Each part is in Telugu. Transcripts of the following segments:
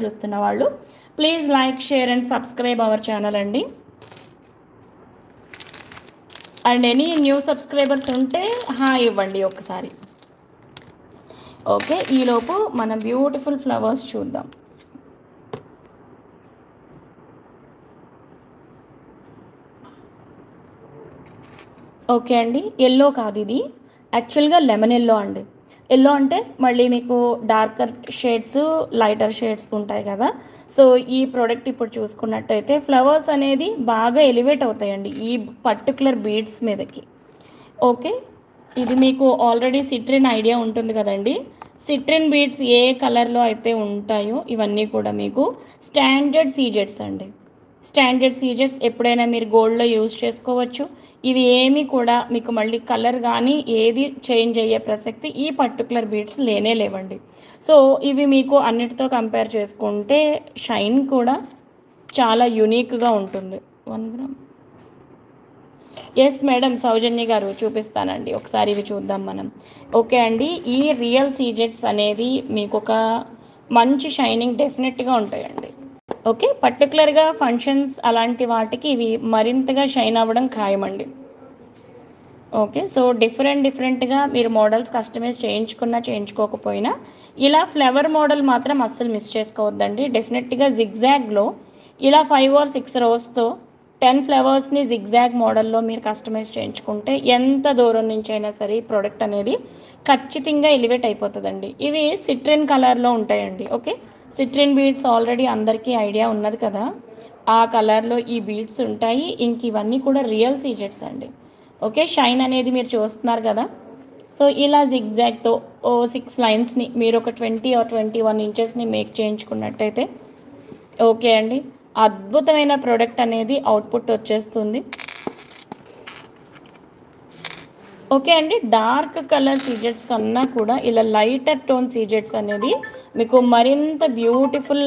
చూస్తున్న వాళ్ళు please like share and subscribe our channel అండి. అండ్ ఎనీ న్యూ సబ్స్క్రైబర్స్ ఉంటే హాయ్ ఇవ్వండి ఒకసారి. ఓకే, ఈలోపు మనం బ్యూటిఫుల్ ఫ్లవర్స్ చూద్దాం. ఓకే అండి, ఎల్లో కాదు, ఇది యాక్చువల్గా లెమన్ ఎల్లో అండి. ఎల్లో అంటే మళ్ళీ మీకు డార్కర్ షేడ్స్ లైటర్ షేడ్స్ ఉంటాయి కదా. సో ఈ ప్రోడక్ట్ ఇప్పుడు చూసుకున్నట్టయితే ఫ్లవర్స్ అనేది బాగా ఎలివేట్ అవుతాయండి ఈ పర్టికులర్ బీడ్స్ మీదకి. ఓకే, ఇది మీకు ఆల్రెడీ సిట్రిన్ ఐడియా ఉంటుంది కదండి. సిట్రిన్ బీడ్స్ ఏ కలర్లో అయితే ఉంటాయో ఇవన్నీ కూడా మీకు స్టాండర్డ్ సీజెట్స్ అండి. స్టాండర్డ్ సీజెట్స్ ఎప్పుడైనా మీరు గోల్డ్లో యూజ్ చేసుకోవచ్చు. ఇవి ఏమీ కూడా మీకు మళ్ళీ కలర్ కానీ ఏది చేంజ్ అయ్యే ప్రసక్తి ఈ పర్టికులర్ బీడ్స్ లేనే లేవండి. సో ఇవి మీకు అన్నిటితో కంపేర్ చేసుకుంటే షైన్ కూడా చాలా యూనిక్గా ఉంటుంది. 1 గ్రామ్. ఎస్ మేడం, సౌజన్య గారు చూపిస్తానండి, ఒకసారి ఇవి చూద్దాం మనం. ఓకే అండి, ఈ రియల్ సీజెట్స్ అనేది మీకు ఒక మంచి షైనింగ్ డెఫినెట్గా ఉంటాయండి. ఓకే, పర్టికులర్గా ఫంక్షన్స్ అలాంటి వాటికి ఇవి మరింతగా షైన్ అవ్వడం ఖాయమండి. ఓకే, సో డిఫరెంట్గా మీరు మోడల్స్ కస్టమైజ్ చేయించుకోకపోయినా ఇలా ఫ్లవర్ మోడల్ మాత్రం అస్సలు మిస్ చేసుకోవద్దండి. డెఫినెట్గా జిగ్జాగ్లో ఇలా 5 or 6 రోస్తో 10 ఫ్లవర్స్ని జిగ్జాగ్ మోడల్లో మీరు కస్టమైజ్ చేయించుకుంటే ఎంత దూరం నుంచి అయినా సరే ఈ ప్రోడక్ట్ అనేది ఖచ్చితంగా ఎలివేట్ అయిపోతుందండి. ఇవి సిట్రిన్ కలర్లో ఉంటాయండి. ఓకే, సిట్రిన్ బీడ్స్ ఆల్రెడీ అందరికీ ఐడియా ఉన్నది కదా, ఆ కలర్లో ఈ బీడ్స్ ఉంటాయి. ఇంక ఇవన్నీ కూడా రియల్ సీజెట్స్ అండి. ఓకే, షైన్ అనేది మీరు చూస్తున్నారు కదా. సో ఇలా జిగ్జాగ్తో 6 లైన్స్ని మీరు ఒక 20 or 21 ఇంచెస్ని మేక్ చేయించుకున్నట్టయితే ఓకే అండి, అద్భుతమైన ప్రోడక్ట్ అనేది అవుట్పుట్ వచ్చేస్తుంది. ఓకే అండి, డార్క్ కలర్ సీజెట్స్ కన్నా కూడా ఇలా లైటర్ టోన్ సీజెట్స్ అనేది మీకు మరింత బ్యూటిఫుల్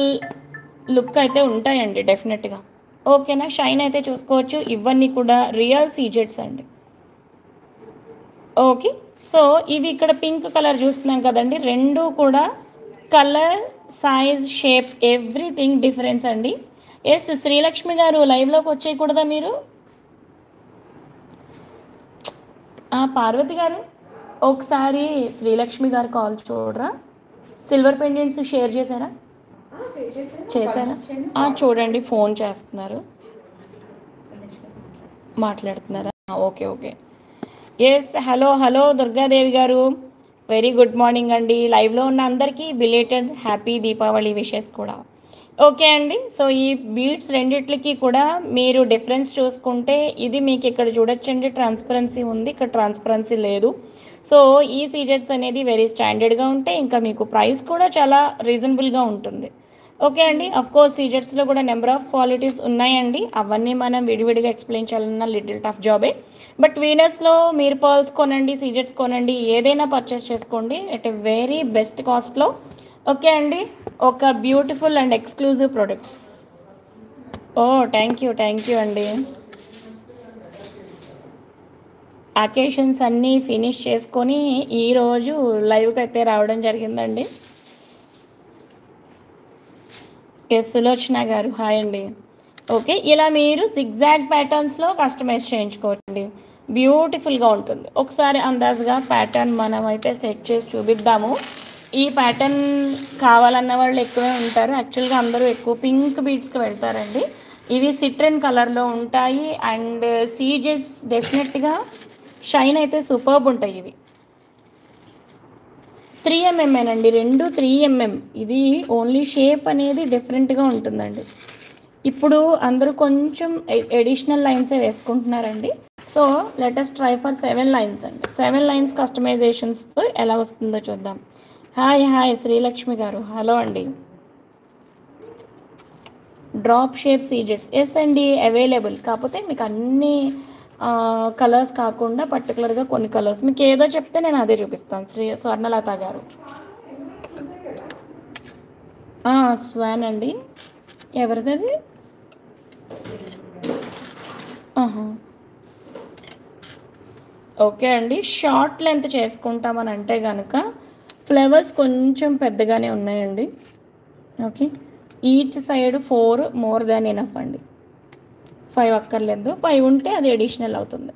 లుక్ అయితే ఉంటాయండి డెఫినెట్గా. ఓకేనా, షైన్ అయితే చూసుకోవచ్చు. ఇవన్నీ కూడా రియల్ సీజెట్స్ అండి. ఓకే, సో ఇవి ఇక్కడ పింక్ కలర్ చూస్తున్నాం కదండి, రెండు కూడా colour size shape everything difference అండి. ఎస్ శ్రీలక్ష్మి గారు, లైవ్లోకి వచ్చేయకూడదా మీరు? పార్వతి గారు ఒకసారి శ్రీలక్ష్మి గారు కాల్ చూడరా. సిల్వర్ పెండెంట్స్ షేర్ చేశారా? చూడండి, ఫోన్ చేస్తున్నారు, మాట్లాడుతున్నారా? ఓకే. ఎస్, హలో దుర్గాదేవి గారు, వెరీ గుడ్ మార్నింగ్ అండి. లైవ్లో ఉన్న అందరికీ బిలేటెడ్ హ్యాపీ దీపావళి విషెస్ కూడా. ఓకే అండి, సో ఈ బీడ్స్ రెండిట్లకి కూడా మీరు డిఫరెన్స్ చూసుకుంటే ఇది మీకు ఇక్కడ చూడొచ్చండి, ట్రాన్స్పరెన్సీ ఉంది, ఇక్కడ ట్రాన్స్పరెన్సీ లేదు. సో ఈ సీజెట్స్ అనేది వెరీ స్టాండర్డ్గా ఉంటాయి, ఇంకా మీకు ప్రైస్ కూడా చాలా రీజనబుల్గా ఉంటుంది. ఓకే అండి, అఫ్కోర్స్ సీజెట్స్లో కూడా నెంబర్ ఆఫ్ క్వాలిటీస్ ఉన్నాయండి, అవన్నీ మనం విడివిడిగా ఎక్స్ప్లెయిన్ చేయాలన్న లిటిల్ టఫ్ జాబే. బట్ వీనస్లో మీరు పర్ల్స్ కొనండి, సీజెట్స్ కొనండి, ఏదైనా పర్చేస్ చేసుకోండి ఎట్ ఎ వెరీ బెస్ట్ కాస్ట్లో. ఓకే అండి, ఒక beautiful and exclusive products. Thank you అండి. అకేషన్స్ అన్నీ ఫినిష్ చేసుకొని ఈరోజు లైవ్కి అయితే రావడం జరిగిందండి. ఎస్ సులోచన గారు, హాయ్ అండి. ఓకే, ఇలా మీరు జిగ్జాగ్ ప్యాటర్న్స్లో కస్టమైజ్ చేయించుకోండి, బ్యూటిఫుల్గా ఉంటుంది. ఒకసారి అందాజుగా ప్యాటర్న్ మనం అయితే సెట్ చేసి చూపిద్దాము. ఈ ప్యాటర్న్ కావాలన్న వాళ్ళు ఎక్కువే ఉంటారు. యాక్చువల్గా అందరూ ఎక్కువ పింక్ బీడ్స్కి వెళ్తారండి. ఇవి సిట్రిన్ కలర్లో ఉంటాయి అండ్ సీజెట్స్ డెఫినెట్గా షైన్ అయితే సూపర్బ్ ఉంటాయి. ఇవి 3mm అండి, రెండు 3mm. ఇది ఓన్లీ షేప్ అనేది డిఫరెంట్గా ఉంటుందండి. ఇప్పుడు అందరూ కొంచెం ఎడిషనల్ లైన్సే వేసుకుంటున్నారండి. So latest try for 7 lines అండి. 7 లైన్స్ కస్టమైజేషన్స్తో ఎలా వస్తుందో చూద్దాం. హాయ్ శ్రీలక్ష్మి గారు, హలో అండి. డ్రాప్ షేప్ సీజెట్స్ ఎస్ అండి, అవైలబుల్. కాకపోతే మీకు అన్ని కలర్స్ కాకుండా పర్టికులర్గా కొన్ని కలర్స్ మీకు ఏదో చెప్తే నేను అదే చూపిస్తాను. స్వర్ణలత గారు, స్వాన్ అండి, ఎవరిది అది? ఓకే అండి, షార్ట్ లెంత్ చేసుకుంటామని అంటే కనుక ఫ్లవర్స్ కొంచెం పెద్దగానే ఉన్నాయండి. Okay, each side 4 more than enough అండి. 5 అక్కర్లేదు, 5 ఉంటే అది అడిషనల్ అవుతుంది.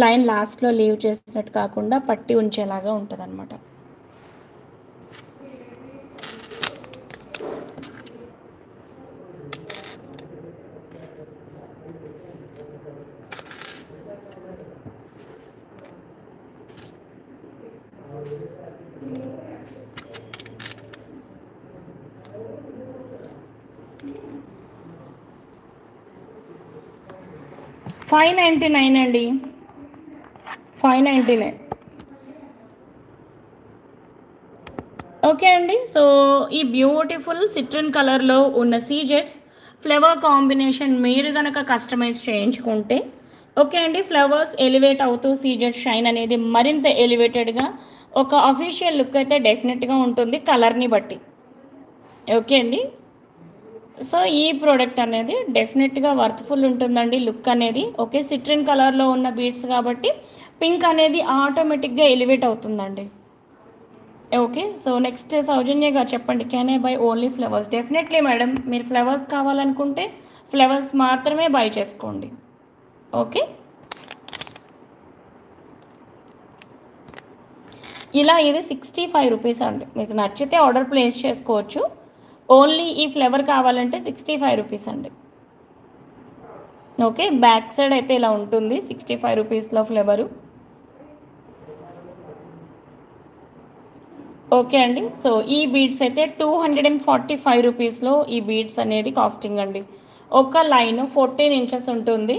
లైన్ లాస్ట్లో లీవ్ చేసినట్టు కాకుండా పట్టి ఉంచేలాగా ఉంటుంది అనమాట. $599 అండి, 599. ఓకే అండి. సో ఈ బ్యూటిఫుల్ సిట్రన్ కలర్లో ఉన్న సీజెట్స్ ఫ్లవర్ కాంబినేషన్ మీరు కనుక కస్టమైజ్ చేయించుకుంటే ఓకే అండి, ఫ్లవర్స్ ఎలివేట్ అవుతూ సీజెట్ షైన్ అనేది మరింత ఎలివేటెడ్గా ఒక అఫీషియల్ లుక్ అయితే డెఫినెట్గా ఉంటుంది కలర్ని బట్టి. ఓకే అండి. సో ఈ ప్రోడక్ట్ అనేది డెఫినెట్గా వర్త్ఫుల్ ఉంటుందండి లుక్ అనేది. ఓకే, సిట్రన్ కలర్లో ఉన్న బీడ్స్ కాబట్టి పింక్ అనేది ఆటోమేటిక్గా ఎలివేట్ అవుతుందండి. ఓకే, సో నెక్స్ట్ సౌజన్య గారు చెప్పండి, can I by only flowers? Definitely madam, మీరు ఫ్లవర్స్ కావాలనుకుంటే ఫ్లవర్స్ మాత్రమే బై చేసుకోండి. ఓకే, ఇలా ఇది 65 రూపీస్ అండి. మీకు నచ్చితే ఆర్డర్ ప్లేస్ చేసుకోవచ్చు. ఓన్లీ ఈ ఫ్లవర్ కావాలంటే 65 రూపీస్ అండి. ఓకే, బ్యాక్ సైడ్ అయితే ఇలా ఉంటుంది 65 రూపీస్లో ఫ్లవరు. ఓకే అండి. సో ఈ బీడ్స్ అయితే 245 రూపీస్లో ఈ బీడ్స్ అనేది కాస్టింగ్ అండి. ఒక లైన్ 14 ఇంచెస్ ఉంటుంది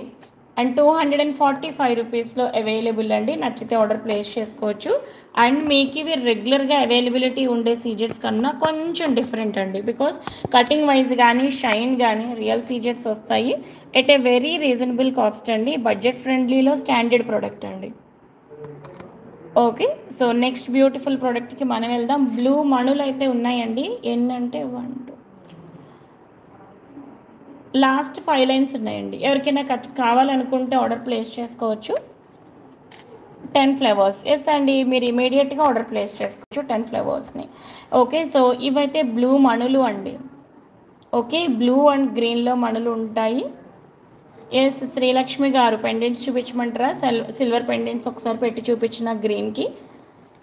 అండ్ 245 రూపీస్లో అవైలబుల్ అండి. నచ్చితే ఆర్డర్ ప్లేస్ చేసుకోవచ్చు. అండ్ మీకు ఇవి రెగ్యులర్గా అవైలబిలిటీ ఉండే సీజెట్స్ కన్నా కొంచెం డిఫరెంట్ అండి, బికాస్ కటింగ్ వైజ్ కానీ షైన్ కానీ రియల్ సీజెట్స్ వస్తాయి at a very reasonable cost అండి. బడ్జెట్ ఫ్రెండ్లీలో స్టాండర్డ్ ప్రోడక్ట్ అండి. ఓకే, సో నెక్స్ట్ బ్యూటిఫుల్ ప్రోడక్ట్కి మనం వెళ్దాం. బ్లూ మణులు అయితే ఉన్నాయండి. ఎన్నంటే 1 2 లాస్ట్ 5 లైన్స్ ఉన్నాయండి. ఎవరికైనా కావాలనుకుంటే ఆర్డర్ ప్లేస్ చేసుకోవచ్చు. 10 ఫ్లేవర్స్. ఎస్ అండి, మీరు ఇమీడియట్గా ఆర్డర్ ప్లేస్ చేసుకోవచ్చు 10 ఫ్లేవర్స్ని. ఓకే, సో ఇవైతే బ్లూ మణులు అండి. ఓకే, బ్లూ అండ్ గ్రీన్లో మణులు ఉంటాయి. ఎస్, శ్రీలక్ష్మి గారు పెండెంట్స్ చూపించమంటారా? సిల్వర్ పెండెంట్స్ ఒకసారి పెట్టి చూపించిన గ్రీన్కి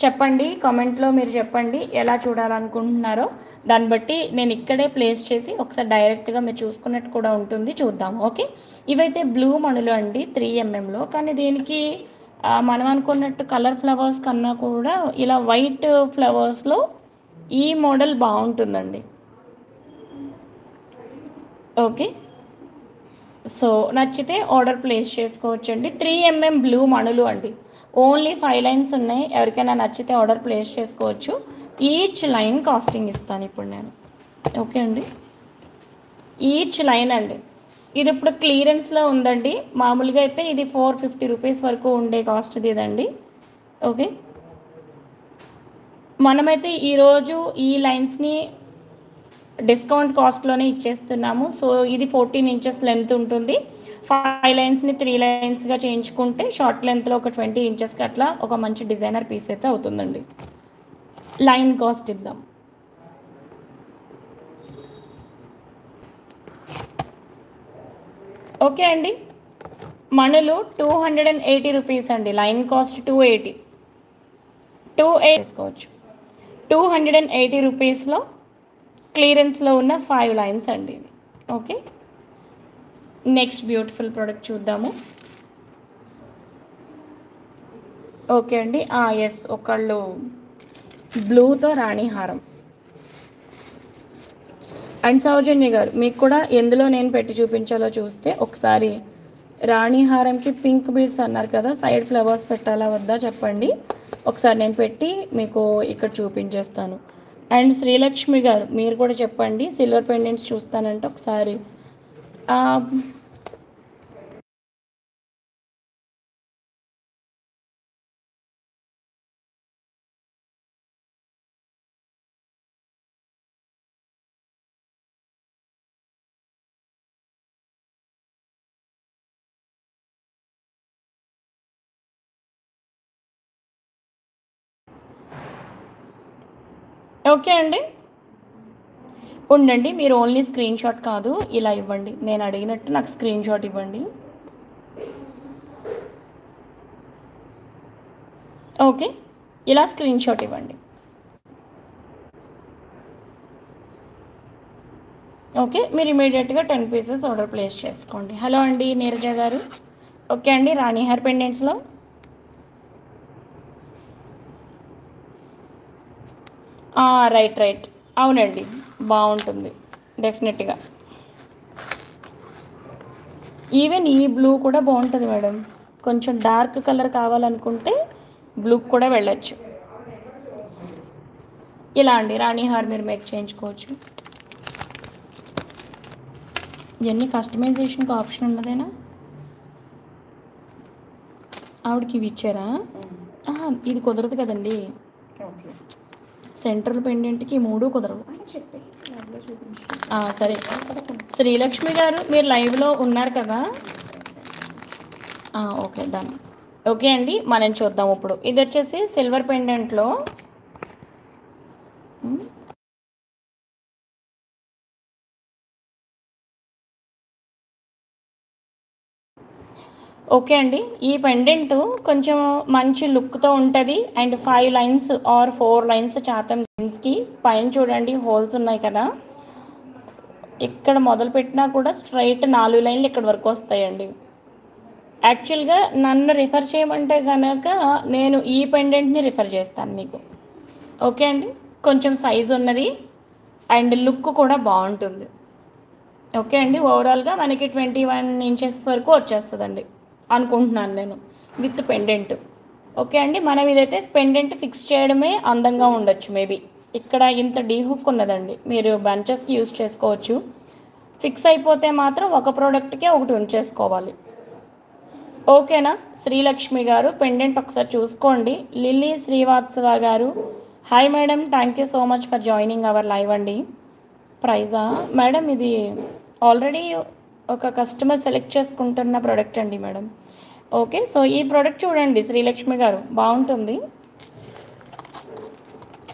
చెప్పండి, కామెంట్లో మీరు చెప్పండి ఎలా చూడాలనుకుంటున్నారో. దాన్ని బట్టి నేను ఇక్కడే ప్లేస్ చేసి ఒకసారి డైరెక్ట్గా మీరు చూసుకున్నట్టు కూడా ఉంటుంది, చూద్దాం. ఓకే, ఇవైతే బ్లూ మణులు అండి 3 mm, కానీ దీనికి మనం అనుకున్నట్టు కలర్ ఫ్లవర్స్ కన్నా కూడా ఇలా వైట్ ఫ్లవర్స్లో ఈ మోడల్ బాగుంటుందండి. ఓకే, సో నచ్చితే ఆర్డర్ ప్లేస్ చేసుకోవచ్చండి. 3 mm బ్లూ మణులు అండి. ఓన్లీ 5 లైన్స్ ఉన్నాయి. ఎవరికైనా నచ్చితే ఆర్డర్ ప్లేస్ చేసుకోవచ్చు. ఈచ్ లైన్ కాస్టింగ్ ఇస్తాను ఇప్పుడు నేను. ఓకే అండి, ఈచ్ లైన్ అండి. ఇది ఇప్పుడు క్లియరెన్స్లో ఉందండి. మామూలుగా అయితే ఇది 450 రూపీస్ వరకు ఉండే కాస్ట్ ఇదండి. ఓకే, మనమైతే ఈరోజు ఈ లైన్స్ని డిస్కౌంట్ కాస్ట్లోనే ఇచ్చేస్తున్నాము. సో ఇది 14 ఇంచెస్ లెంత్ ఉంటుంది. 5 లైన్స్ని 3 లైన్స్గా చేయించుకుంటే షార్ట్ లెంత్లో ఒక 20 ఇంచెస్కి అట్లా ఒక మంచి డిజైనర్ పీస్ అయితే అవుతుందండి. లైన్ కాస్ట్ ఇద్దాం. ఓకే అండి, మణులు 280 రూపీస్ అండి. లైన్ కాస్ట్ 280 వేసుకోవచ్చు. 280 రూపీస్లో క్లియరెన్స్లో ఉన్న 5 లైన్స్ అండి ఇవి. ఓకే, నెక్స్ట్ బ్యూటిఫుల్ ప్రోడక్ట్ చూద్దాము. ఓకే అండి, ఎస్, ఒకళ్ళు బ్లూతో రాణిహారం. అండ్ సౌజన్య గారు, మీకు కూడా ఎందులో నేను పెట్టి చూపించాలో చూస్తే ఒకసారి రాణిహారంకి పింక్ బీడ్స్ అన్నారు కదా, సైడ్ ఫ్లవర్స్ పెట్టాలా వద్దా చెప్పండి. ఒకసారి నేను పెట్టి మీకు ఇక్కడ చూపించేస్తాను. అండ్ శ్రీలక్ష్మి గారు, మీరు కూడా చెప్పండి, సిల్వర్ పెండెంట్స్ చూస్తానంటే ఒకసారి ఓకే అండి, ఉండండి, మీరు ఓన్లీ స్క్రీన్ షాట్ కాదు, ఇలా ఇవ్వండి, నేను అడిగినట్టు నాకు స్క్రీన్ షాట్ ఇవ్వండి. ఓకే, ఇలా స్క్రీన్ షాట్ ఇవ్వండి. ఓకే, మీరు ఇమీడియట్గా 10 పీసెస్ ఆర్డర్ ప్లేస్ చేసుకోండి. హలో అండి నీరజ గారు. ఓకే అండి, రాణి హెయిర్ పెండెంట్స్లో రైట్ అవునండి, బాగుంటుంది డెఫినెట్గా. ఈవెన్ ఈ బ్లూ కూడా బాగుంటుంది మేడం. కొంచెం డార్క్ కలర్ కావాలనుకుంటే బ్లూ కూడా వెళ్ళచ్చు. ఇలా అండి రాణి హార్ మీరు మేక్ చేయించుకోవచ్చు. ఇవన్నీ కస్టమైజేషన్కి ఆప్షన్ ఉన్నదేనా? ఆవిడకి ఇవి ఇచ్చారా? ఇది కుదరదు కదండి, సెంట్రల్ పెండెంట్కి 3 కుదరవు. సరే, శ్రీలక్ష్మి గారు మీరు లైవ్లో ఉన్నారు కదా? Okay done. ఓకే అండి, మనం చూద్దాం ఇప్పుడు. ఇది వచ్చేసి సిల్వర్ పెండెంట్లో ఓకే అండి, ఈ పెండెంట్ కొంచెం మంచి లుక్తో ఉంటుంది. అండ్ 5 లైన్స్ ఆర్ 4 లైన్స్ చాతం జీన్స్కి పైన చూడండి హోల్స్ ఉన్నాయి కదా, ఇక్కడ మొదలు పెట్టినా కూడా స్ట్రైట్ 4 లైన్లు ఇక్కడ వరకు వస్తాయండి. యాక్చువల్గా నన్ను రిఫర్ చేయమంటే కనుక నేను ఈ పెండెంట్ని రిఫర్ చేస్తాను మీకు. ఓకే అండి, కొంచెం సైజు ఉన్నది అండ్ లుక్ కూడా బాగుంటుంది. ఓకే అండి, ఓవరాల్గా మనకి 21 ఇంచెస్ వరకు వచ్చేస్తుందండి అనుకుంటున్నాను నేను విత్ పెండెంట్. ఓకే అండి, మనం ఇదైతే పెండెంట్ ఫిక్స్ చేయడమే అందంగా ఉండొచ్చు. మేబీ ఇక్కడ ఇంత డీ హుక్ ఉన్నదండి, మీరు బంచెస్కి యూజ్ చేసుకోవచ్చు. ఫిక్స్ అయిపోతే మాత్రం ఒక ప్రోడక్ట్కే ఒకటి ఉంచేసుకోవాలి. ఓకేనా శ్రీలక్ష్మి గారు, పెండెంట్ ఒకసారి చూసుకోండి. లిల్లీ శ్రీవాత్సవ గారు, hi madam, thank you so much for joining our live అండి. ప్రైజా మేడం? ఇది ఆల్రెడీ ఒక కస్టమర్ సెలెక్ట్ చేసుకుంటున్న ప్రోడక్ట్ అండి మేడం. ఓకే, సో ఈ ప్రోడక్ట్ చూడండి శ్రీలక్ష్మి గారు, బాగుంటుంది.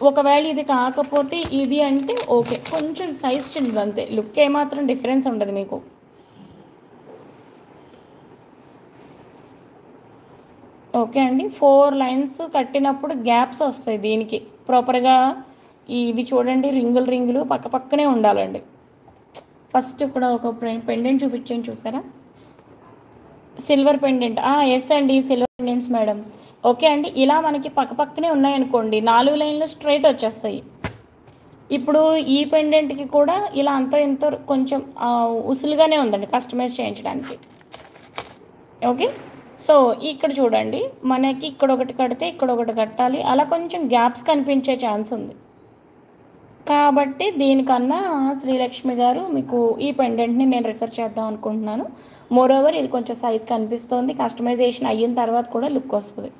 ఒకవేళ ఇది కాకపోతే ఇది అంటే ఓకే, కొంచెం సైజ్ చిన్నది అంతే, లుక్ ఏమాత్రం డిఫరెన్స్ ఉండదు మీకు. ఓకే అండి, 4 లైన్స్ కట్టినప్పుడు గ్యాప్స్ వస్తాయి దీనికి ప్రాపర్గా. ఇవి చూడండి, రింగులు పక్క పక్కనే ఉండాలండి. ఫస్ట్ కూడా ఒక పెండెంట్ చూపించాను చూసారా, సిల్వర్ పెండెంట్. ఎస్ అండి, సిల్వర్ పెండెంట్స్ మేడం. ఓకే అండి, ఇలా మనకి పక్క పక్కనే ఉన్నాయనుకోండి 4 లైన్లు స్ట్రైట్ వచ్చేస్తాయి. ఇప్పుడు ఈ పెండెంట్కి కూడా ఇలా అంత ఎంతో కొంచెం ఉసులుగానే ఉందండి కస్టమైజ్ చేయించడానికి. ఓకే, సో ఇక్కడ చూడండి, మనకి ఇక్కడ ఒకటి కడితే ఇక్కడ ఒకటి కట్టాలి, అలా కొంచెం గ్యాప్స్ కనిపించే ఛాన్స్ ఉంది. కాబట్టి దీనికన్నా శ్రీలక్ష్మి గారు మీకు ఈ పెండెంట్ని నేను రిఫర్ చేద్దాం అనుకుంటున్నాను. మోరోవర్ ఇది కొంచెం సైజ్ కనిపిస్తుంది, కస్టమైజేషన్ అయిన తర్వాత కూడా లుక్ వస్తుంది.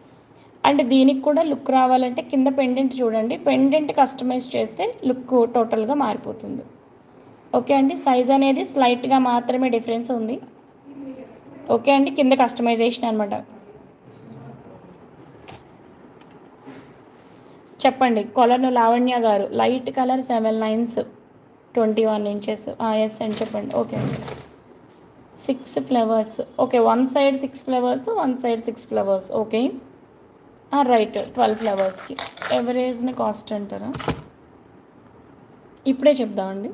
అండ్ దీనికి కూడా లుక్ రావాలంటే కింద పెండెంట్ చూడండి, పెండెంట్ కస్టమైజ్ చేస్తే లుక్ టోటల్గా మారిపోతుంది. ఓకే అండి, సైజ్ అనేది స్లైట్గా మాత్రమే డిఫరెన్స్ ఉంది. ఓకే అండి, కింద కస్టమైజేషన్ అనమాట. చెప్పండి కొలను లావణ్య గారు, light colour 7 lines 21 inches. Yes అండి, చెప్పండి. ఓకే అండి, 6 flowers. Okay, 1 side 6 flowers, 1 side 6 flowers. Okay right, 12 ఫ్లవర్స్కి ఎవరేజ్ని కాస్ట్ అంటారా? ఇప్పుడే చెప్దామండి.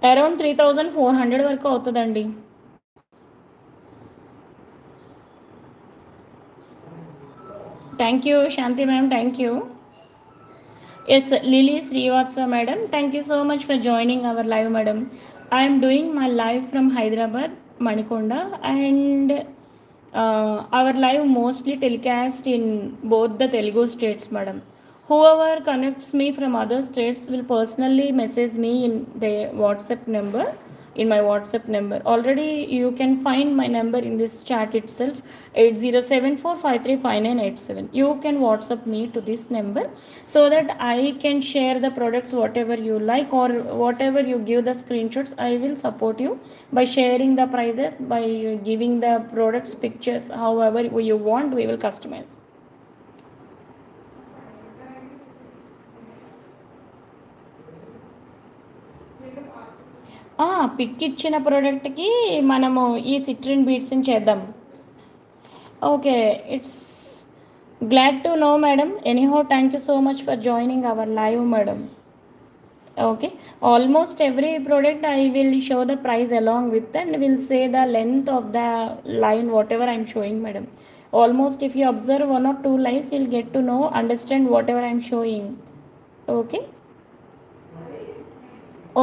అరౌండ్ 3400 వరకు అవుతుందండి. Thank you Shanti ma'am, thank you. Yes Lily Srivastava madam, thank you so much for joining our live madam. I'm doing my live from Hyderabad Manikonda and our live mostly telecast in both the Telugu states madam. Whoever connects me from other states will personally message me in their WhatsApp number in my WhatsApp number. Already you can find my number in this chat itself, 8074535987. You can WhatsApp me to this number so that I can share the products whatever you like, or whatever you give the screenshots, I will support you by sharing the prices, by giving the products pictures, however you want, we will customize. Pick ఇచ్చిన ప్రోడక్ట్కి మనము ఈ సిట్రిన్ బీట్స్ని చేద్దాం. Okay, it's glad to know madam. Anyhow thank you so much for joining our live madam. Okay, almost every product I will show the price along with, and will say the length of the line whatever I'm showing madam. Almost if you observe 1 or 2 lines, you'll get to know, understand whatever I'm showing. Okay,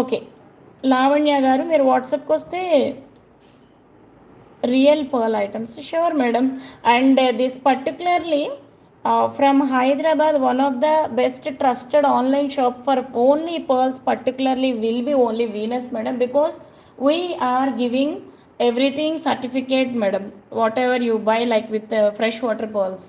okay. Lavanya గారు మీరు వాట్సాప్కి వస్తే real pearl items, sure madam. And this particularly from Hyderabad, one of the best trusted online shop for only pearls particularly will be only Venus madam, because we are giving everything certificate madam, whatever you buy like with fresh water pearls.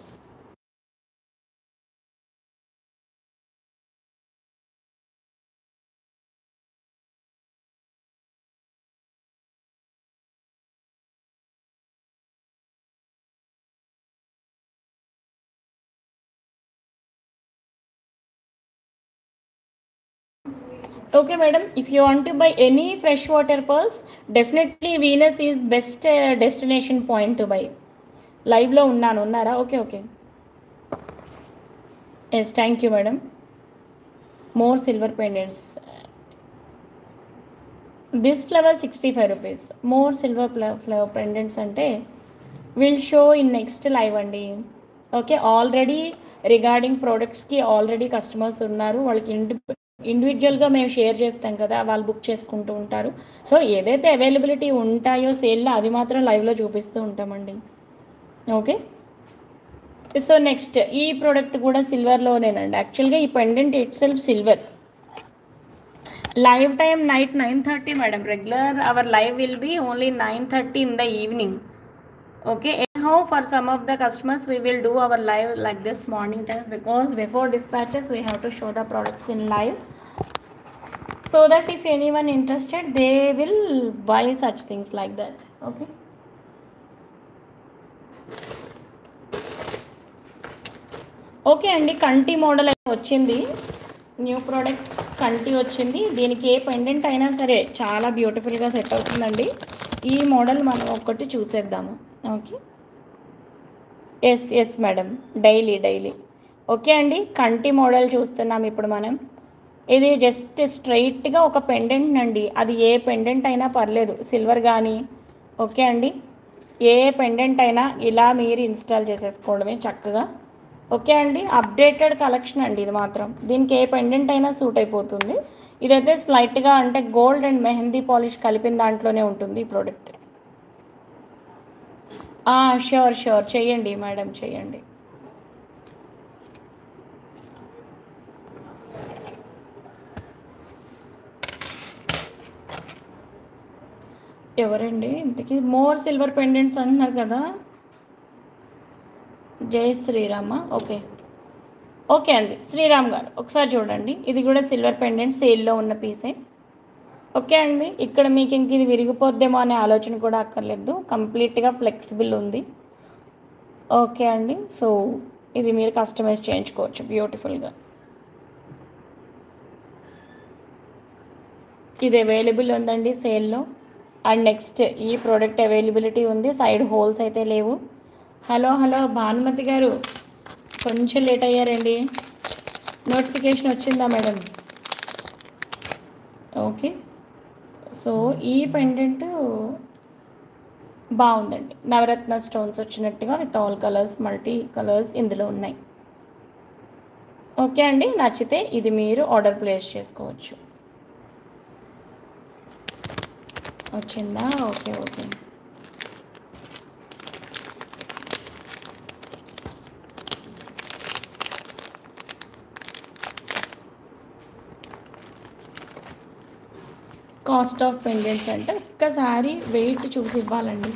Okay madam, if you want to buy any freshwater pearls, definitely Venus is best destination point to buy. Live lo unnara. Okay, okay. Yes, thank you madam. More silver pendants. This flower 65 rupees. More silver flower pendants ante will show in next live andi. Okay, already regarding products ki already customers unnaru, వాళ్ళకి ఇండివిజువల్గా మేము షేర్ చేస్తాం కదా, వాళ్ళు బుక్ చేసుకుంటూ ఉంటారు. సో ఏదైతే అవైలబిలిటీ ఉంటాయో సేల్లో అవి మాత్రం లైవ్లో చూపిస్తూ ఉంటామండి. ఓకే, సో నెక్స్ట్ ఈ ప్రోడక్ట్ కూడా సిల్వర్లోనేనండి. యాక్చువల్గా ఈ pendant itself silver. Live time night 9:30 madam. Regular our live will be only 9:30 in the evening. Okay, anyhow for some of the customers we will do our live like this morning times, because before dispatches we have to show the products in live, so that if anyone interested they will buy such things like that. Okay, okay అండి. కంటి మోడల్ అయితే వచ్చింది, న్యూ ప్రోడక్ట్ కంటి వచ్చింది. దీనికి ఏ పెండెంట్ అయినా సరే చాలా బ్యూటిఫుల్గా సెట్ అవుతుందండి. ఈ మోడల్ మనం ఒక్కటి చూసేద్దాము. Okay, yes madam, daily. Okay అండి, కంటి మోడల్ చూస్తున్నాం ఇప్పుడు మనం. ఇది జస్ట్ స్ట్రైట్గా ఒక పెండెంట్ అండి. అది ఏ పెండెంట్ అయినా పర్లేదు, సిల్వర్ కానీ. ఓకే అండి, ఏ పెండెంట్ అయినా ఇలా మీరు ఇన్స్టాల్ చేసేసుకోవడమే చక్కగా. ఓకే అండి, అప్డేటెడ్ కలెక్షన్ అండి ఇది మాత్రం. దీనికి ఏ పెండెంట్ అయినా సూట్ అయిపోతుంది. ఇదైతే స్లైట్గా అంటే గోల్డ్ అండ్ మెహందీ పాలిష్ కలిపిన దాంట్లోనే ఉంటుంది ఈ ప్రోడక్ట్. షూర్ చేయండి మేడం, చేయండి. ఎవరండి ఇంతకీ మోర్ సిల్వర్ పెండెంట్స్ అంటున్నారు కదా? జై శ్రీరామ. ఓకే అండి, శ్రీరామ్ గారు ఒకసారి చూడండి. ఇది కూడా సిల్వర్ పెండెంట్ సేల్లో ఉన్న పీసే. ఓకే అండి, ఇక్కడ మీకు ఇంక ఇది విరిగిపోద్దేమో అనే ఆలోచన కూడా అక్కర్లేదు, కంప్లీట్గా ఫ్లెక్సిబుల్ ఉంది. ఓకే అండి, సో ఇది మీరు కస్టమైజ్ చేయించుకోవచ్చు బ్యూటిఫుల్గా. ఇది అవైలబుల్ ఉందండి సేల్లో. అండ్ నెక్స్ట్ ఈ ప్రోడక్ట్ అవైలబిలిటీ ఉంది, సైడ్ హోల్స్ అయితే లేవు. హలో భానుమతి గారు, కొంచెం లేట్ అయ్యారండి. నోటిఫికేషన్ వచ్చిందా మేడం? ఓకే, సో ఈ పెండెంట్ బాగుందండి. నవరత్న స్టోన్స్ వచ్చినట్టుగా with all colours, multi colours ఇందులో ఉన్నాయి. ఓకే అండి, నచ్చితే ఇది మీరు ఆర్డర్ ప్లేస్ చేసుకోవచ్చు. వచ్చిందా? ఓకే. కాస్ట్ ఆఫ్ పెండెంట్స్ అంటే ఒక్కసారి వెయిట్ చూసి ఇవ్వాలండి.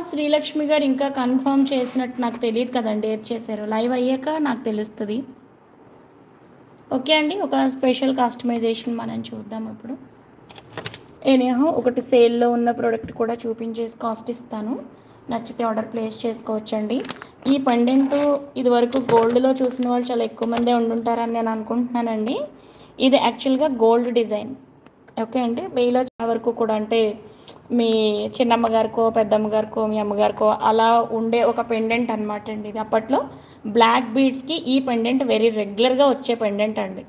శ్రీలక్ష్మి గారు ఇంకా కన్ఫర్మ్ చేసినట్టు నాకు తెలియదు కదండి, ఏది చేశారు లైవ్ అయ్యాక నాకు తెలుస్తుంది. ఓకే అండి, ఒక స్పెషల్ కస్టమైజేషన్ మనం చూద్దాం ఇప్పుడు. ఏనేహో ఒకటి సేల్లో ఉన్న ప్రోడక్ట్ కూడా చూపించేసి కాస్ట్ ఇస్తాను, నచ్చితే ఆర్డర్ ప్లేస్ చేసుకోవచ్చండి. ఈ పెండెంట్ ఇదివరకు గోల్డ్లో చూసిన వాళ్ళు చాలా ఎక్కువ మందే ఉండుంటారని నేను అనుకుంటున్నానండి. ఇది యాక్చువల్గా గోల్డ్ డిజైన్. ఓకే అండి, మీలో చాలా వరకు కూడా అంటే మీ చిన్నమ్మ గారికో పెద్దమ్మ గారికో మీ అమ్మగారికో అలా ఉండే ఒక పెండెంట్ అనమాట అండి. ఇది అప్పట్లో బ్లాక్ బీడ్స్కి ఈ పెండెంట్ వెరీ రెగ్యులర్గా వచ్చే పెండెంట్ అండి.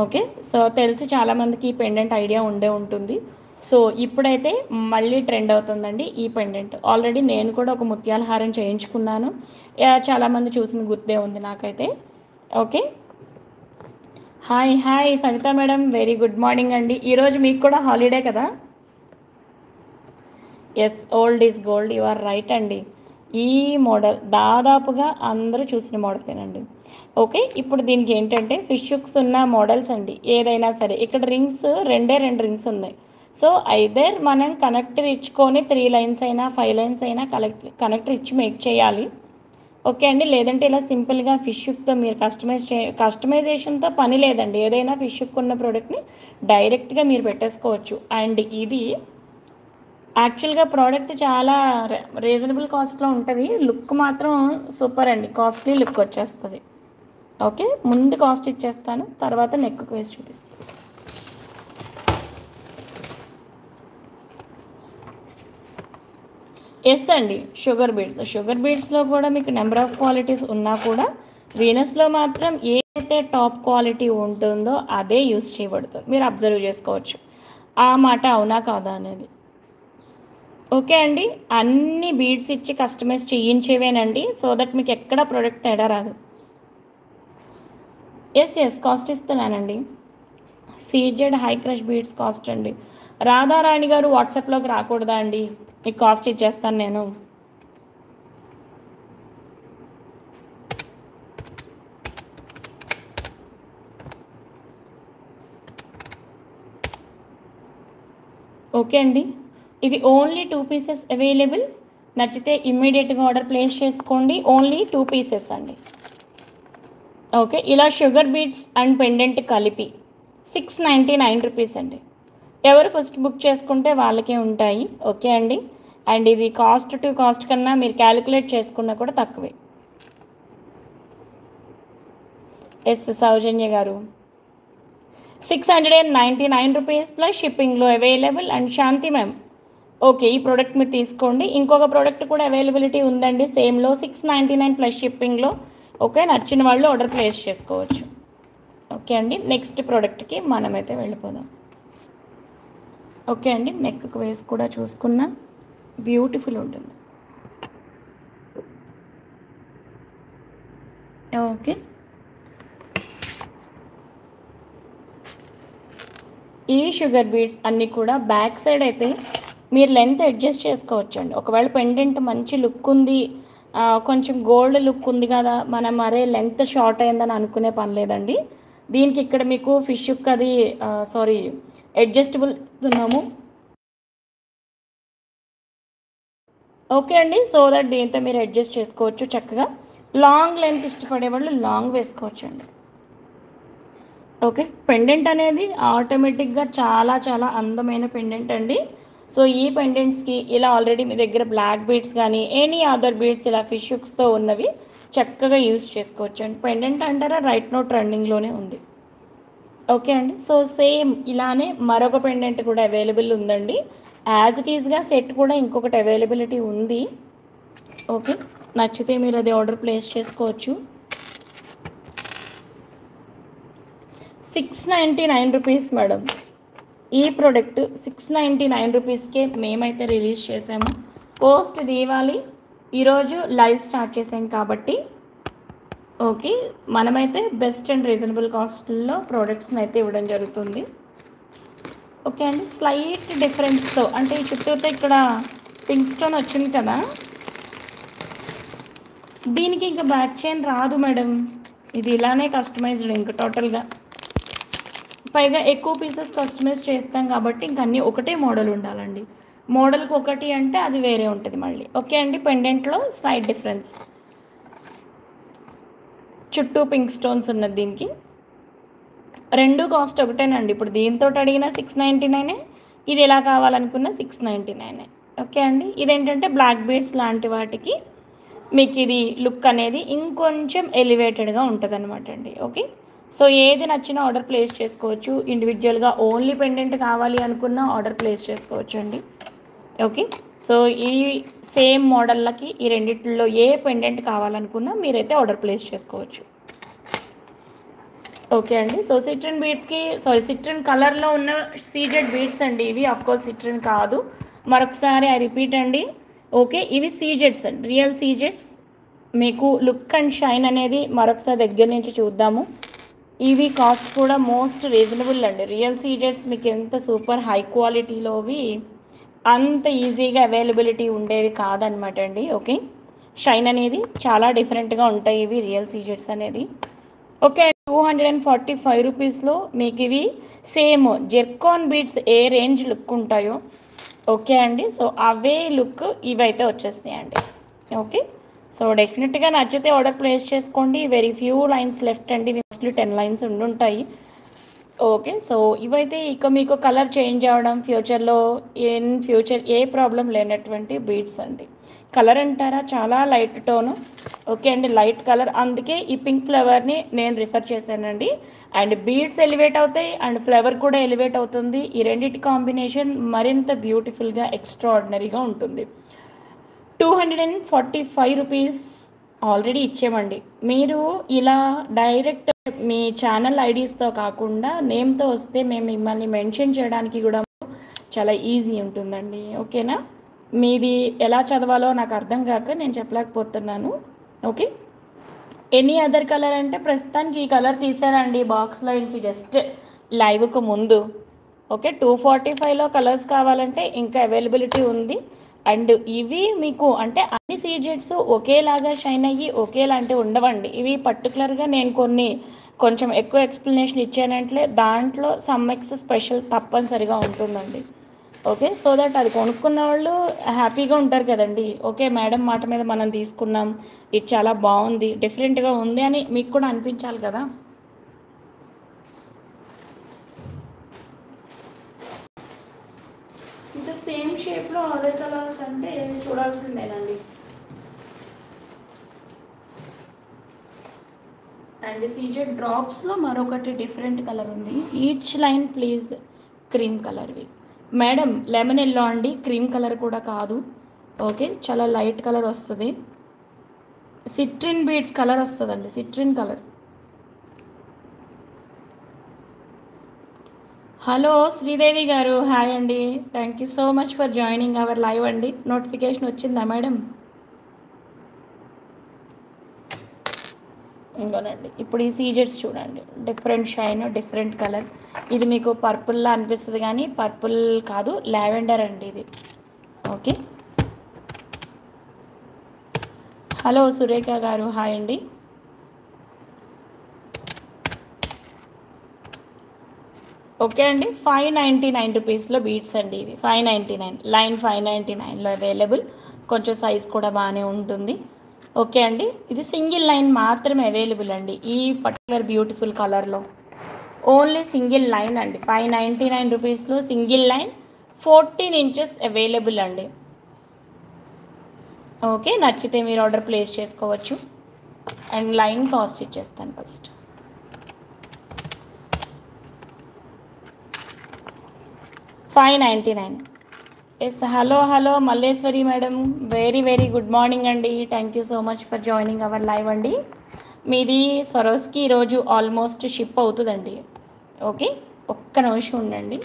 ఓకే, సో తెలిసి చాలామందికి ఈ పెండెంట్ ఐడియా ఉండే ఉంటుంది. సో ఇప్పుడైతే మళ్ళీ ట్రెండ్ అవుతుందండి ఈ పెండెంట్. ఆల్రెడీ నేను కూడా ఒక ముత్యాల హారం చేయించుకున్నాను, చాలామంది చూసిన గుర్తే ఉంది నాకైతే. Okay, hi hi Savitha madam, very good morning అండి. ఈరోజు మీకు కూడా హాలిడే కదా? Yes, old is gold, you are right అండి. ఈ మోడల్ దాదాపుగా అందరూ చూసిన మోడలేనండి. ఓకే, ఇప్పుడు దీనికి ఏంటంటే ఫిష్ హుక్స్ ఉన్న మోడల్స్ అండి. ఏదైనా సరే ఇక్కడ రింగ్స్ రెండు రింగ్స్ ఉన్నాయి. సో ఐదర్ మనం కనెక్టర్ ఇచ్చుకొని 3 లైన్స్ అయినా 5 లైన్స్ అయినా కనెక్టర్ ఇచ్చి మేక్ చేయాలి. ఓకే అండి, లేదంటే ఇలా సింపుల్గా ఫిష్ హుక్తో మీరు కస్టమైజేషన్తో పని లేదండి. ఏదైనా ఫిష్ హుక్ ఉన్న ప్రోడక్ట్ని డైరెక్ట్గా మీరు పెట్టేసుకోవచ్చు. అండ్ ఇది యాక్చువల్గా ప్రోడక్ట్ చాలా రీజనబుల్ కాస్ట్లో ఉంటుంది. లుక్ మాత్రం సూపర్ అండి, కాస్ట్లీ లుక్ వచ్చేస్తుంది. ఓకే, ముందు కాస్ట్ ఇచ్చేస్తాను, తర్వాత నెక్ వేసి చూపిస్తాను. ఎస్ అండి, షుగర్ బీడ్స్లో కూడా మీకు నెంబర్ ఆఫ్ క్వాలిటీస్ ఉన్నా కూడా వీనస్లో మాత్రం ఏదైతే టాప్ క్వాలిటీ ఉంటుందో అదే యూస్ చేయబడుతుంది. మీరు అబ్జర్వ్ చేసుకోవచ్చు ఆ మాట అవునా కాదా అనేది. ఓకే అండి, అన్ని బీడ్స్ ఇచ్చి కస్టమైజ్ చేయించేవేనండి, సో దట్ మీకు ఎక్కడ ప్రోడక్ట్ తేడా రాదు. ఎస్ కాస్ట్ ఇస్తున్నానండి. CZ high crush beads cost అండి. రాధారాణి గారు వాట్సాప్లోకి రాకూడదా అండి, మీకు కాస్ట్ ఇచ్చేస్తాను నేను. ఓకే అండి, ఇది ఓన్లీ 2 పీసెస్ అవైలబుల్. నచ్చితే ఇమ్మీడియట్గా ఆర్డర్ ప్లేస్ చేసుకోండి. ఓన్లీ 2 పీసెస్ అండి. ఓకే, ఇలా షుగర్ బీడ్స్ అండ్ పెండెంట్ కలిపి 699 రూపీస్ అండి. ఎవరు ఫస్ట్ బుక్ చేసుకుంటే వాళ్ళకే ఉంటాయి. ఓకే అండి, అండ్ ఇది కాస్ట్ టు కాస్ట్ కన్నా మీరు క్యాలిక్యులేట్ చేసుకున్నా కూడా తక్కువే. ఎస్ సౌజన్య గారు, 699 రూపీస్ ప్లస్ షిప్పింగ్లో available. And Shanti ma'am, okay ఈ ప్రోడక్ట్ మీరు తీసుకోండి. ఇంకొక ప్రోడక్ట్ కూడా అవైలబిలిటీ ఉందండి సేమ్లో 699 ప్లస్ షిప్పింగ్లో. ఓకే, నచ్చిన వాళ్ళు ఆర్డర్ ప్లేస్ చేసుకోవచ్చు. ఓకే అండి, నెక్స్ట్ ప్రోడక్ట్కి మనమైతే వెళ్ళిపోదాం. ఓకే అండి, నెక్కు వేసి కూడా చూసుకున్న బ్యూటిఫుల్ ఉంటుంది. ఓకే, ఈ షుగర్ బీడ్స్ అన్నీ కూడా బ్యాక్ సైడ్ అయితే మీరు లెంత్ అడ్జస్ట్ చేసుకోవచ్చండి. ఒకవేళ పెండెంట్ మంచి లుక్ ఉంది, కొంచెం గోల్డ్ లుక్ ఉంది కదా, మనం మరే లెంత్ షార్ట్ అయిందని అనుకునే పని లేదండి. దీనికి ఇక్కడ మీకు ఫిష్ హుక్ అది అడ్జస్టబుల్ ఇస్తున్నాము. ఓకే అండి, సో దట్ దీంతో మీరు అడ్జస్ట్ చేసుకోవచ్చు చక్కగా. లాంగ్ లెంత్ ఇష్టపడే వాళ్ళు లాంగ్ వేసుకోవచ్చండి. ఓకే, పెండెంట్ అనేది ఆటోమేటిక్గా చాలా చాలా అందమైన పెండెంట్ అండి. సో ఈ పెండెంట్స్కి ఇలా ఆల్రెడీ మీ దగ్గర బ్లాక్ బీడ్స్ కానీ ఎనీ అదర్ బీడ్స్ ఇలా ఫిష్ హుక్స్తో ఉన్నవి చక్కగా యూజ్ చేసుకోవచ్చు అండి. పెండెంట్ అంటారా రైట్ నో ట్రెండింగ్లోనే ఉంది. ఓకే అండి, సో సేమ్ ఇలానే మరొక పెండెంట్ కూడా అవైలబుల్ ఉందండి. యాజ్ ఇట్ ఈస్గా సెట్ కూడా ఇంకొకటి అవైలబిలిటీ ఉంది. ఓకే, నచ్చితే మీరు అది ఆర్డర్ ప్లేస్ చేసుకోవచ్చు. 699 రూపీస్ మేడం. ఈ ప్రోడక్ట్ 699 రూపీస్కే మేమైతే రిలీజ్ చేసాము. పోస్ట్ దీవాలి ఈరోజు లైవ్ స్టార్ట్ చేసాం కాబట్టి ఓకే, మనమైతే బెస్ట్ అండ్ రీజనబుల్ కాస్ట్లో ప్రోడక్ట్స్ని అయితే ఇవ్వడం జరుగుతుంది. ఓకే అండి, స్లైట్ డిఫరెన్స్తో అంటే ఈ చుట్టూతో ఇక్కడ పింక్ స్టోన్ వచ్చింది కదా, దీనికి ఇంకా బ్యాక్ చైన్ రాదు మేడం. ఇది ఇలానే కస్టమైజ్డ్ ఇంకా టోటల్గా. పైగా ఎక్కువ పీసెస్ కస్టమైజ్ చేస్తాం కాబట్టి ఇంక అన్నీ ఒకటే మోడల్ ఉండాలండి. మోడల్కి ఒకటి అంటే అది వేరే ఉంటుంది మళ్ళీ. ఓకే అండి, పెండెంట్లో స్లైట్ డిఫరెన్స్, చుట్టూ పింక్ స్టోన్స్ ఉన్నది దీనికి. రెండు కాస్ట్ ఒకటేనండి. ఇప్పుడు దీంతో అడిగిన 699, ఇది ఎలా కావాలనుకున్న 699. ఓకే అండి, ఇదేంటంటే బ్లాక్ బీడ్స్ లాంటి వాటికి మీకు ఇది లుక్ అనేది ఇంకొంచెం ఎలివేటెడ్గా ఉంటుంది అనమాట అండి. ఓకే, సో ఏది నచ్చినా ఆర్డర్ ప్లేస్ చేసుకోవచ్చు. ఇండివిజువల్గా ఓన్లీ పెండెంట్ కావాలి అనుకున్న ఆర్డర్ ప్లేస్ చేసుకోవచ్చు అండి. ఓకే, సో ఈ సేమ్ మోడళ్ళకి ఈ రెండిట్లో ఏ పెండెంట్ కావాలనుకున్నా మీరైతే ఆర్డర్ ప్లేస్ చేసుకోవచ్చు. ఓకే అండి, సో సిట్రిన్ బీడ్స్కి సిట్రిన్ కలర్లో ఉన్న సీజెడ్ బీడ్స్ అండి ఇవి. అఫ్కోర్స్ సిట్రిన్ కాదు, మరొకసారి ఐ రిపీట్ అండి. ఓకే, ఇవి సీజెడ్స్ అండి, రియల్ సీజెడ్స్. మీకు లుక్ అండ్ షైన్ అనేది మరొకసారి దగ్గర నుంచి చూద్దాము. ఇవి కాస్ట్ కూడా మోస్ట్ రీజనబుల్ అండి. రియల్ సీజెడ్స్ మీకు ఎంత సూపర్ హై క్వాలిటీలోవి అంత ఈజీగా అవైలబిలిటీ ఉండేవి కాదనమాట అండి. ఓకే, షైన్ అనేది చాలా డిఫరెంట్గా ఉంటాయి ఇవి రియల్ సీజెడ్స్ అనేది. ఓకే, 245 రూపీస్లో మీకు ఇవి సేమ్ జెర్కాన్ బీడ్స్ ఏ రేంజ్ లుక్ ఉంటాయో, ఓకే అండి, సో అవే లుక్ ఇవైతే వచ్చేసినాయి అండి. ఓకే, సో డెఫినెట్గా నచ్చితే ఆర్డర్ ప్లేస్ చేసుకోండి. వెరీ ఫ్యూ లైన్స్ లెఫ్ట్ అండి, మోస్ట్లీ 10 లైన్స్ ఉండుంటాయి. ఓకే, సో ఇవైతే ఇక మీకు కలర్ చేంజ్ అవ్వడం ఫ్యూచర్లో ఫ్యూచర్ ఏ ప్రాబ్లం లేనటువంటి బీడ్స్ అండి. కలర్ అంటారా, చాలా లైట్ టోను. ఓకే అండి, లైట్ కలర్, అందుకే ఈ పింక్ ఫ్లవర్ని నేను రిఫర్ చేశానండి. అండ్ బీడ్స్ ఎలివేట్ అవుతాయి అండ్ ఫ్లవర్ కూడా ఎలివేట్ అవుతుంది. ఈ రెండింటి కాంబినేషన్ మరింత బ్యూటిఫుల్గా ఎక్స్ట్రాఆర్డినరీగా ఉంటుంది. 245 రూపీస్ ఆల్రెడీ ఇచ్చామండి. మీరు ఇలా డైరెక్ట్ మీ ఛానల్ ఐడీస్తో కాకుండా నేమ్తో వస్తే మేము మిమ్మల్ని మెన్షన్ చేయడానికి కూడా చాలా ఈజీ ఉంటుందండి. ఓకేనా, మీది ఎలా చదవాలో నాకు అర్థం కాక నేను చెప్పలేకపోతున్నాను. ఓకే, ఎనీ అదర్ కలర్ అంటే ప్రస్తుతానికి ఈ కలర్ తీసానండి బాక్స్లో నుంచి జస్ట్ లైవ్కు ముందు. ఓకే, 245లో కలర్స్ కావాలంటే ఇంకా అవైలబిలిటీ ఉంది. అండ్ ఇవి మీకు అంటే అన్ని సీజెడ్స్ ఒకేలాగా షైన్ అయ్యి ఒకేలాంటి ఉండవండి. ఇవి పర్టికులర్గా నేను కొంచెం ఎక్కువ ఎక్స్ప్లెనేషన్ ఇచ్చానంటే దాంట్లో సమ్మెక్స్ స్పెషల్ తప్పనిసరిగా ఉంటుందండి. ఓకే, సో దట్ అది కొనుక్కున్న వాళ్ళు హ్యాపీగా ఉంటారు కదండి. ఓకే, మేడం మాట మీద మనం తీసుకున్నాం, ఇది చాలా బాగుంది, డిఫరెంట్గా ఉంది అని మీకు కూడా అనిపించాలి కదా. ఇంకా సేమ్ షేప్లో అదే కలర్స్ అంటే చూడాల్సిందేనండి. అండ్ సీజెడ్ డ్రాప్స్లో మరొకటి డిఫరెంట్ కలర్ ఉంది. ఈచ్ లైన్ ప్లీజ్ క్రీమ్ కలర్వి. మేడం లెమన్ ఎల్లో అండి, క్రీమ్ కలర్ కూడా కాదు. ఓకే, చాలా లైట్ కలర్ వస్తుంది, సిట్రిన్ బీడ్స్ కలర్ వస్తుందండి, సిట్రిన్ కలర్. హలో శ్రీదేవి గారు, హాయ్ అండి, thank you so much for joining our live అండి. నోటిఫికేషన్ వచ్చిందా మేడం? ఇంకోనండి, ఇప్పుడు ఈ సీజెడ్స్ చూడండి, డిఫరెంట్ షైన్, డిఫరెంట్ కలర్. ఇది మీకు పర్పుల్లా అనిపిస్తుంది కానీ పర్పుల్ కాదు, లావెండర్ అండి ఇది. ఓకే, హలో సురేఖ గారు, హాయ్ అండి. ఓకే అండి, 599 రూపీస్లో బీడ్స్ అండి ఇవి. 599 లైన్, 599లో అవైలబుల్. కొంచెం సైజ్ కూడా బాగానే ఉంటుంది. ఓకే అండి, ఇది సింగిల్ లైన్ మాత్రమే అవైలబుల్ అండి ఈ పర్టికులర్ బ్యూటిఫుల్ కలర్లో. ఓన్లీ సింగిల్ లైన్ అండి, 599 రూపీస్లో సింగిల్ లైన్, 14 ఇంచెస్ అవైలబుల్ అండి. ఓకే, నచ్చితే మీరు ఆర్డర్ ప్లేస్ చేసుకోవచ్చు. అండ్ లైన్ కాస్ట్ ఇచ్చేస్తాను first. 599. Yes, hello Malleswari madam, very good morning అండి. Thank you so much for joining our live అండి. మీది స్వరోస్కి ఈరోజు ఆల్మోస్ట్ షిప్ అవుతుందండి. ఓకే, ఒక్క నిమిషం ఉండండి.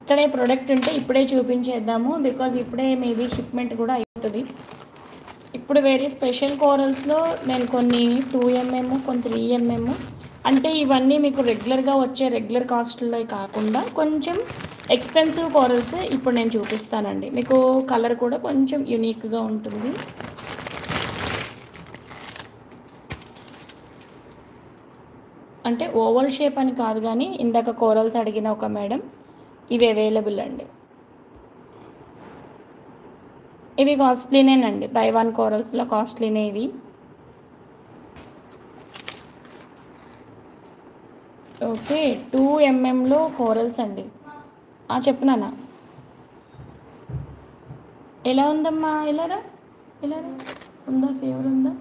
ఇక్కడే ప్రోడక్ట్ ఉంటే ఇప్పుడే చూపించేద్దాము, బికాజ్ ఇప్పుడే మీది షిప్మెంట్ కూడా అవుతుంది. ఇప్పుడు వేరే స్పెషల్ కోరల్స్లో నేను కొన్ని 2mm, కొన్ని 3mm అంటే ఇవన్నీ మీకు రెగ్యులర్గా వచ్చే రెగ్యులర్ కాస్ట్లో కాకుండా కొంచెం ఎక్స్పెన్సివ్ కోరల్స్ ఇప్పుడు నేను చూపిస్తానండి. మీకు కలర్ కూడా కొంచెం యూనిక్గా ఉంటుంది. అంటే ఓవల్ షేప్ అని కాదు, కానీ ఇందాక కోరల్స్ అడిగిన ఒక మేడం ఇవి అవైలబుల్ అండి. ఇవి కాస్ట్లీనేనండి, తైవాన్ కోరల్స్లో కాస్ట్లీనే ఇవి. ఓకే, 2 mm కోరల్స్ అండి. చెప్పునానా, ఎలా ఉందమ్మా? ఇలారా ఇలారా ఉందా? ఫీవర్ ఉందా?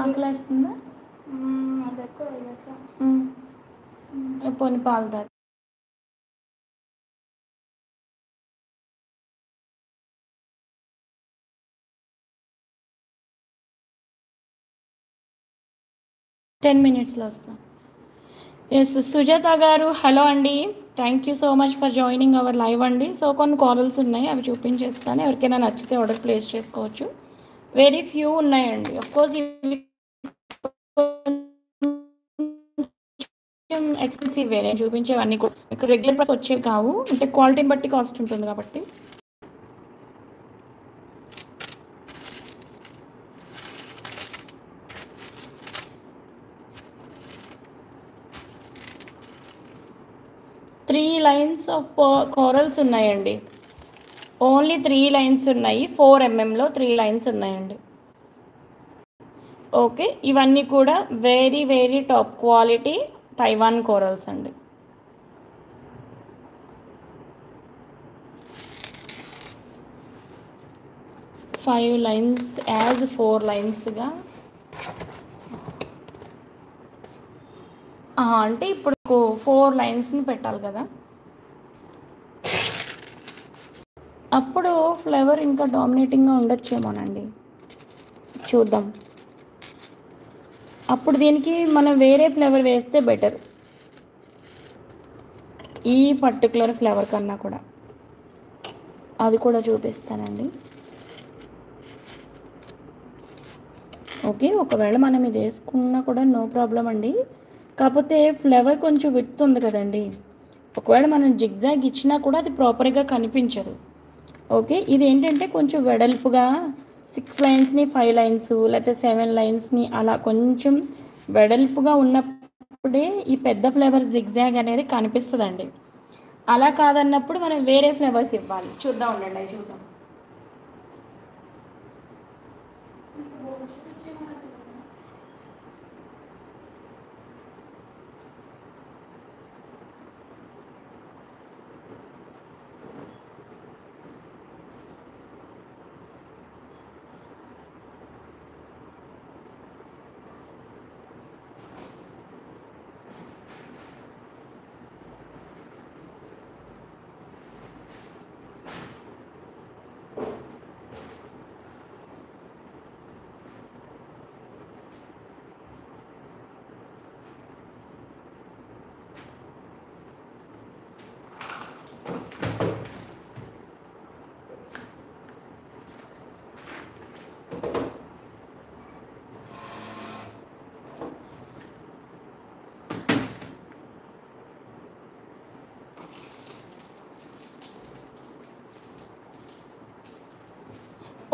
ఆకలి వేస్తుందా? పోనీ పాలు తాగు. టెన్ మినిట్స్లో వస్తాం. ఎస్ సుజాత గారు, హలో అండి. Thank you so much for joining our live అండి. సో కొన్ని కాల్స్ ఉన్నాయి, అవి చూపించేస్తాను. ఎవరికైనా నచ్చితే ఆర్డర్ ప్లేస్ చేసుకోవచ్చు. వెరీ ఫ్యూ ఉన్నాయండి. అఫ్కోర్స్ ఇవి ఎక్స్పెన్సివ్ వేరే చూపించేవన్నీ కూడా మీకు రెగ్యులర్ ప్రైస్ వచ్చేవి కావు, అంటే క్వాలిటీని బట్టి కాస్ట్ ఉంటుంది కాబట్టి. త్రీ లైన్స్ ఆఫ్ కోరల్స్ ఉన్నాయండి. ఓన్లీ 3 లైన్స్ ఉన్నాయి. 4 mm 3 లైన్స్ ఉన్నాయండి. ఓకే, ఇవన్నీ కూడా very very top quality Taiwan corals అండి. ఫైవ్ లైన్స్ యాజ్ 4 లైన్స్గా. అంటే ఇప్పుడు 4 లైన్స్ని పెట్టాలి కదా, అప్పుడు ఫ్లేవర్ ఇంకా డామినేటింగ్గా ఉండొచ్చేమోనండి. చూద్దాం. అప్పుడు దీనికి మనం వేరే ఫ్లేవర్ వేస్తే బెటర్, ఈ పర్టికులర్ ఫ్లేవర్ కన్నా కూడా. అది కూడా చూపిస్తానండి. ఓకే, ఒకవేళ మనం ఇది వేసుకున్నా కూడా నో ప్రాబ్లం అండి. కాకపోతే ఫ్లేవర్ కొంచెం విడ్త్ ఉంది కదండి, ఒకవేళ మనం జిగ్జాగ్ ఇచ్చినా కూడా అది ప్రాపర్గా కనిపించదు. ఓకే, ఇది ఏంటంటే కొంచెం వెడల్పుగా 6 లైన్స్ని 5 లైన్స్ లేకపోతే 7 లైన్స్ని అలా కొంచెం వెడల్పుగా ఉన్నప్పుడే ఈ పెద్ద ఫ్లేవర్ జిగ్జాగ్ అనేది కనిపిస్తుందండి. అలా కాదన్నప్పుడు మనం వేరే ఫ్లేవర్స్ ఇవ్వాలి. చూద్దాం ఉండండి, అవి చూద్దాం.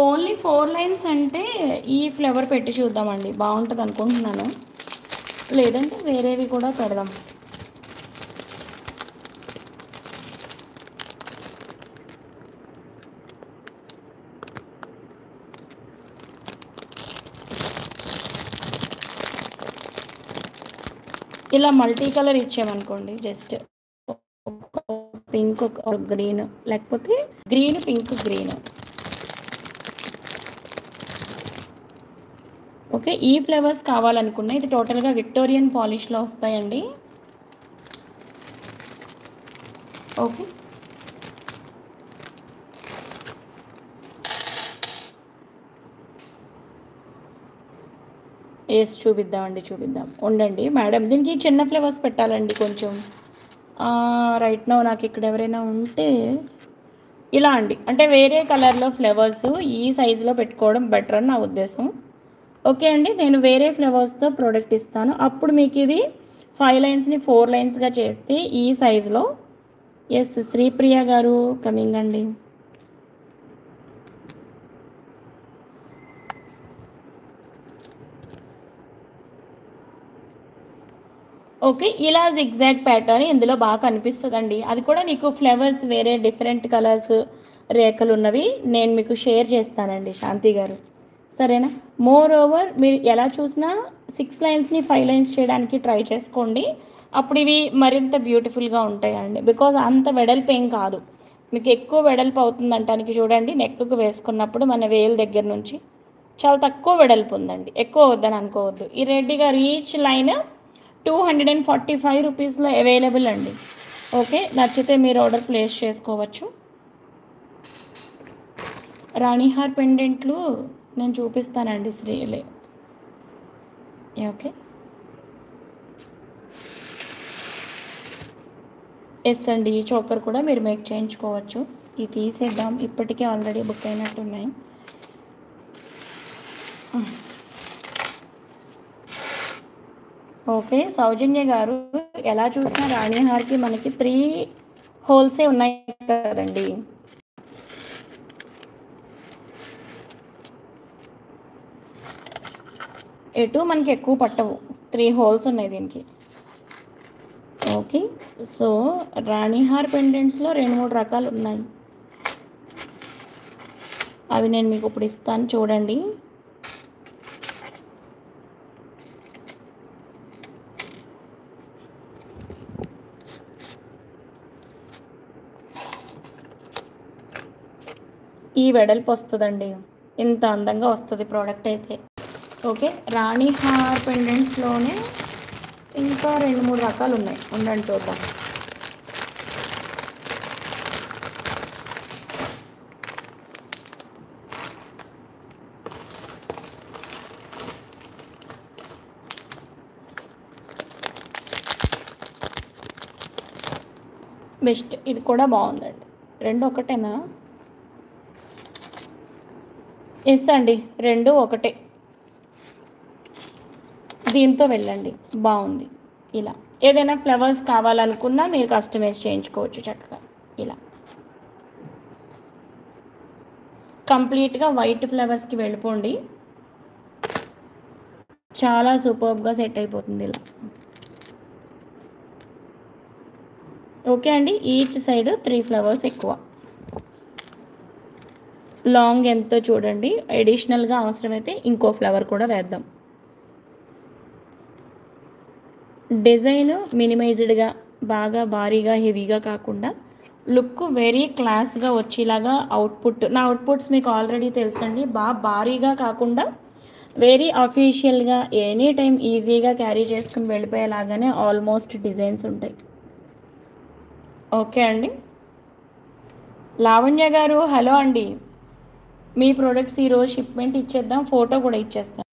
ఓన్లీ 4 లైన్స్ అంటే ఈ ఫ్లేవర్ పెట్టి చూద్దామండి, బాగుంటుంది అనుకుంటున్నాను. లేదంటే వేరేవి కూడా పెడదాం. ఇలా మల్టీ కలర్ ఇచ్చామనుకోండి, జస్ట్ పింక్ గ్రీన్, లేకపోతే గ్రీన్ పింక్ గ్రీన్. ఓకే, ఈ ఫ్లేవర్స్ కావాలనుకున్నా ఇది టోటల్గా విక్టోరియన్ పాలిష్లో వస్తాయండి. ఓకే, వేసి చూపిద్దామండి, చూపిద్దాం ఉండండి మేడం. దీనికి చిన్న ఫ్లేవర్స్ పెట్టాలండి కొంచెం. రైట్ నో నాకు ఇక్కడ ఎవరైనా ఉంటే ఇలా అండి, అంటే వేరే కలర్లో ఫ్లేవర్స్ ఈ సైజులో పెట్టుకోవడం బెటర్ అని నా ఉద్దేశం. ఓకే అండి, నేను వేరే ఫ్లవర్స్తో ప్రోడక్ట్ ఇస్తాను. అప్పుడు మీకు ఇది 5 లైన్స్ని 4 లైన్స్గా చేస్తే ఈ సైజులో. ఎస్ శ్రీప్రియ గారు కమింగ్ అండి. ఓకే, ఇలా జిగ్జాగ్ ప్యాటర్న్ ఇందులో బాగా కనిపిస్తుందండి. అది కూడా నీకు ఫ్లవర్స్ వేరే డిఫరెంట్ కలర్స్ రేఖలు ఉన్నవి నేను మీకు షేర్ చేస్తానండి శాంతి గారు, సరేనా? మోర్ ఓవర్ మీరు ఎలా చూసినా 6 లైన్స్ని 5 లైన్స్ చేయడానికి ట్రై చేసుకోండి. అప్పుడు ఇవి మరింత బ్యూటిఫుల్గా ఉంటాయండి. బికాజ్ అంత వెడల్పు ఏం కాదు, మీకు ఎక్కువ వెడల్పు అవుతుంది అంటానికి చూడండి. నెక్కు వేసుకున్నప్పుడు మన వేలు దగ్గర నుంచి చాలా తక్కువ వెడల్పు ఉందండి, ఎక్కువ వద్దని అనుకోవద్దు. ఈ రెడ్డిగా ఈచ్ లైన్ 245 రూపీస్లో అవైలబుల్ అండి. ఓకే, నచ్చితే మీరు ఆర్డర్ ప్లేస్ చేసుకోవచ్చు. రాణిహార్ పెండెంట్లు నేను చూపిస్తానండి శ్రీలే. ఓకే, ఎస్ అండి, ఈ చోకర్ కూడా మీరు మేక్ చేయించుకోవచ్చు. ఇది తీసేద్దాం, ఇప్పటికే ఆల్రెడీ బుక్ అయినట్టున్నాయి. ఓకే సౌజన్య గారు, ఎలా చూసినా రాణిహార్కి మనకి 3 హోల్సే ఉన్నాయి కదండి. ఎటు మనకి ఎక్కువ పట్టవు, 3 హోల్స్ ఉన్నాయి దీనికి. ఓకే, సో రాణిహార్ పెండెంట్స్లో 2-3 రకాలు ఉన్నాయి. అవి నేను మీకు ఇప్పుడు ఇస్తాను చూడండి. ఈ వెడల్పు వస్తుందండి, ఇంత అందంగా వస్తుంది ప్రోడక్ట్ అయితే. ఓకే, రాణిహార్ పెండెంట్స్లోనే ఇంకా 2-3 రకాలు ఉన్నాయి, ఉండండి చూద్దాం. బెస్ట్, ఇది కూడా బాగుందండి. 2 ఒకటేనా? ఎస్ అండి, 2 ఒకటే. దీంతో వెళ్ళండి, బాగుంది. ఇలా ఏదైనా ఫ్లవర్స్ కావాలనుకున్నా మీరు కస్టమైజ్ చేయించుకోవచ్చు చక్కగా. ఇలా కంప్లీట్గా వైట్ ఫ్లవర్స్కి వెళ్ళిపోండి, చాలా సూపర్గా సెట్ అయిపోతుంది ఇలా. ఓకే అండి, ఈచ్ సైడ్ 3 ఫ్లవర్స్ ఎక్కువ. లాంగ్ ఎంతో చూడండి, అడిషనల్గా అవసరమైతే ఇంకో ఫ్లవర్ కూడా వేద్దాం. డిజైన్ మినిమైజ్డ్గా, బాగా భారీగా హెవీగా కాకుండా లుక్ వెరీ క్లాస్గా వచ్చేలాగా అవుట్పుట్. నా అవుట్పుట్స్ మీకు ఆల్రెడీ తెలుసండి, బాగా భారీగా కాకుండా వెరీ అఫీషియల్గా ఎనీ టైం ఈజీగా క్యారీ చేసుకుని వెళ్ళిపోయేలాగానే ఆల్మోస్ట్ డిజైన్స్ ఉంటాయి. ఓకే అండి, లావణ్య గారు హలో అండి. మీ ప్రోడక్ట్స్ ఈరోజు షిప్మెంట్ ఇచ్చేద్దాం, ఫోటో కూడా ఇచ్చేస్తాం.